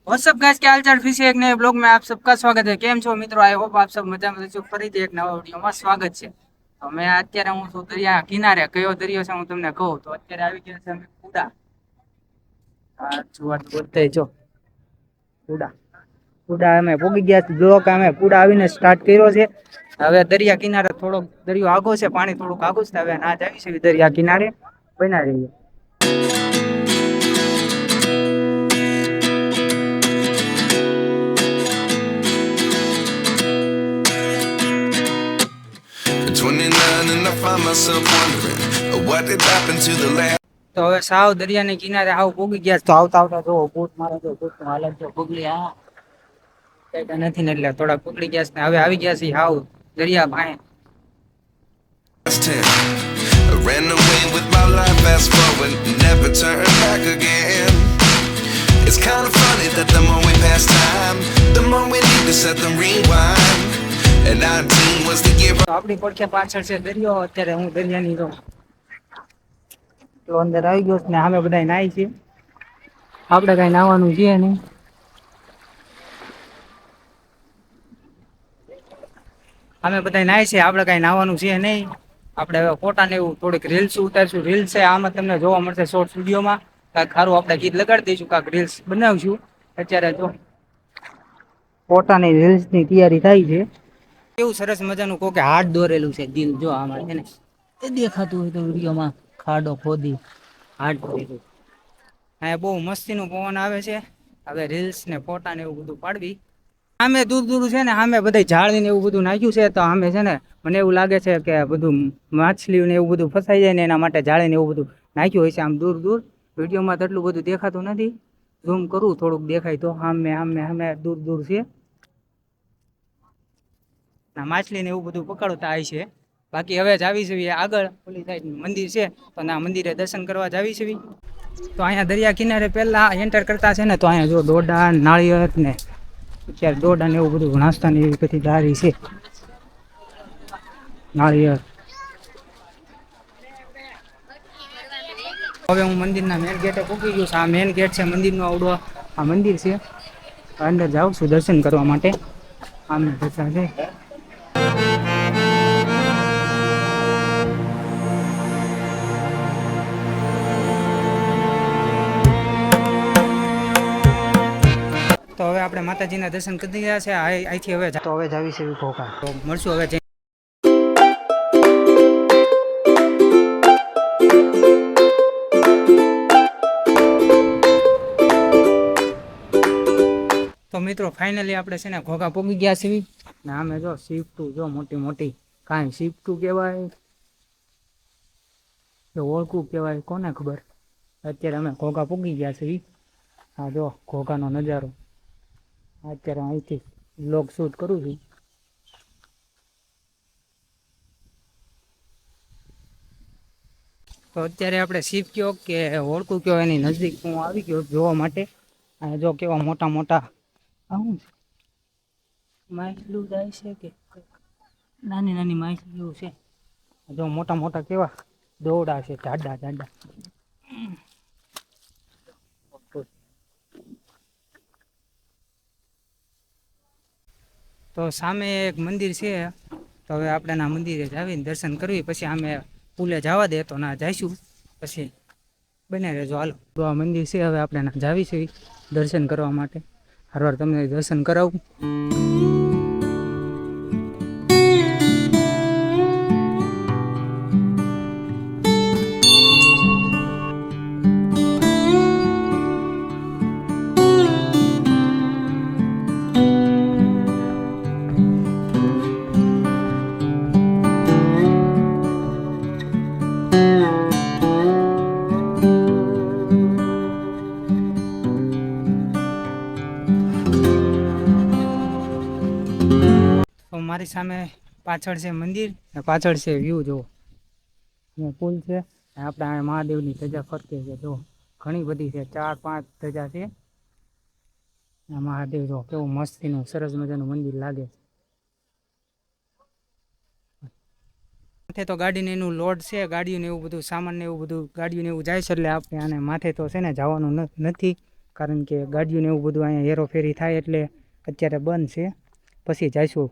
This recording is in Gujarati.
व्हाट्सअप गाइस, क्या हाल चाल। फिर से एक नए ब्लॉग में आप सबका स्वागत है। કેમ છો મિત્રો? આઈ હોપ આપ सब મજામાં છો। ફરીથી એક નવા વિડીયોમાં સ્વાગત છે। તો મેં અત્યારે હું છું દરિયા કિનારે। કયો દરિયો છે હું તમને કહું તો અત્યારે આવી ગયા છે અમે કુડા। આ જુવાર બોલતે જો કુડા કુડા અમે પોગી ગયા છે। બ્લોક અમે કુડા આવીને સ્ટાર્ટ કર્યો છે। હવે દરિયા કિનારે થોડોક દરિયો આગો છે, પાણી થોડુંક આગું છે। હવે ના જ આવી છે દરિયા કિનારે બના રહીએ। At 29 and I find myself wondering what did happen to the last. તો હવે સાવ દરિયાની કિનારે આવ પોગી ગયા છે। તો આવતા આવતા જો ભૂત મારે જો ભૂત હાલત જો પગલી આ કઈ નથી ને એટલે થોડા પકડી ગયા છે ને હવે આવી ગયા છે હાવ દરિયા પાસે। 10. I ran away with my life, fast forward, never turn back again. It's kind of funny that the more we pass time, the more we need to set the rewind. And 19 was the year. તો આપણી પડખે પાછળ છે દરિયો। અત્યારે હું દરિયાની તો અંદર આવી ગયો છે ને અમે બધા નાઈ છીએ। આપણે કઈ નાવાનું છે નહીં। અમે બધા નાય છે, આપણે કઈ નાવાનું છે નહીં। આપણે હવે ફોટા ને એવું થોડીક રીલ્સ ઉતારશું। રીલ્સ છે આમાં તમને જોવા મળશે શોર્ટ વિડીયોમાં। કાંઈક ખારું આપણે ગીત લગાડી દઈશું, કાંઈક રીલ્સ બનાવશું। અત્યારે જો ફોટાની રીલ્સની તૈયારી થાય છે। કેવું સરસ મજાનું કોકે હાથ દોરેલું છે દિલ જો આમાં છે ને એ દેખાતું હોય તો વિડીયોમાં ખાડો ખોદી હાથ દોરેલું। હા બહુ મસ્તીનું પવન આવે છે। હવે રીલ્સ ને ફોટા ને એવું બધું પાડવી। આમે દૂર દૂર છે ને આમે બધા ઝાડ ને એવું બધું નાખ્યું છે। તો આમે છે ને મને એવું લાગે છે કે બધું માછલી ને એવું બધું ફસાઈ જાય ને એના માટે જાળી ને એવું બધું નાખ્યું હોય છે આમ દૂર દૂર। વિડીયોમાં તો એટલું બધું દેખાતું નથી, ઝૂમ કરું થોડુંક દેખાય તો આમે આમે આમે દૂર દૂર છે। માછલી ને એવું બધું પકડતા આવે છે। બાકી હવે જ આવી છે આગળ ઓલી સાઈડ મંદિર છે તો ના મંદિરે દર્શન કરવા જ આવી છે। તો અહીંયા દરિયા કિનારે પહેલા એન્ટર કરતા છે ને તો અહીંયા જો દોડા નાળિયેર ને અત્યારે દોડા ને એવું બધું નાસ્તાની એવી બધી દારી છે। નાળિયેર હવે હું મંદિરના મેન ગેટે પહોંચી ગયો છું। આ મેન ગેટ છે મંદિરનો આવડો આ મંદિર છે। અંદર જાઉં છું દર્શન કરવા માટે। આમે બધા છે। તો હવે આપણે માતાજીના દર્શન કરી રહ્યા છે। અહીંથી હવે તો હવે જ આવી છે ઘોઘા। તો મળશું હવે તો મિત્રો ફાઇનલી આપણે છે ને ઘોઘા પોગી ગયા છીએ ને આમે જો શિફ્ટું જો મોટી મોટી કાંઈ શિફ્ટું કહેવાય કે ઓળખું કહેવાય કોને ખબર। અત્યારે અમે ઘોઘા પોગી ગયા છીએ। હા જો ઘોઘાનો નજારો। અત્યારે અહીંથી વ્લોગ શૂટ કરું છું। તો અત્યારે આપણે શિપ કયો કે ઓળખું કયો એની નજદીક હું આવી ગયો જોવા માટે। અને જો કેવા મોટા મોટા આવું માછલું જાય છે કે નાની નાની માછલી જેવું છે। જો મોટા મોટા કેવા દોરડા છે જાડા જાડા। તો સામે એક મંદિર છે। તો હવે આપણે ના મંદિરે આવીને દર્શન કરવી પછી અમે પુલે જવા દે તો ના જઈશું પછી બને રહેજો હાલો। તો આ મંદિર છે હવે આપણે ના જાવી છે દર્શન કરવા માટે। હરવાર તમને દર્શન કરાવું। મારી સામે પાછળ છે મંદિર ને પાછળ છે વ્યૂ જો પુલ છે। આપણે આ મહાદેવની ધજા ફરતે છે જો ઘણી બધી છે 4-5 ધજા છે। મહાદેવ જો કેવું મસ્તીનું સરસ મજાનું મંદિર લાગે છે। તો ગાડીને એનું લોડ છે, ગાડીઓને એવું બધું સામાન ને એવું બધું ગાડીઓને એવું જાય છે એટલે આપણે આને માથે તો છે ને જવાનું નથી કારણ કે ગાડીઓને એવું બધું અહીંયા હેરોફેરી થાય એટલે અત્યારે બંધ છે. પછી જઈશું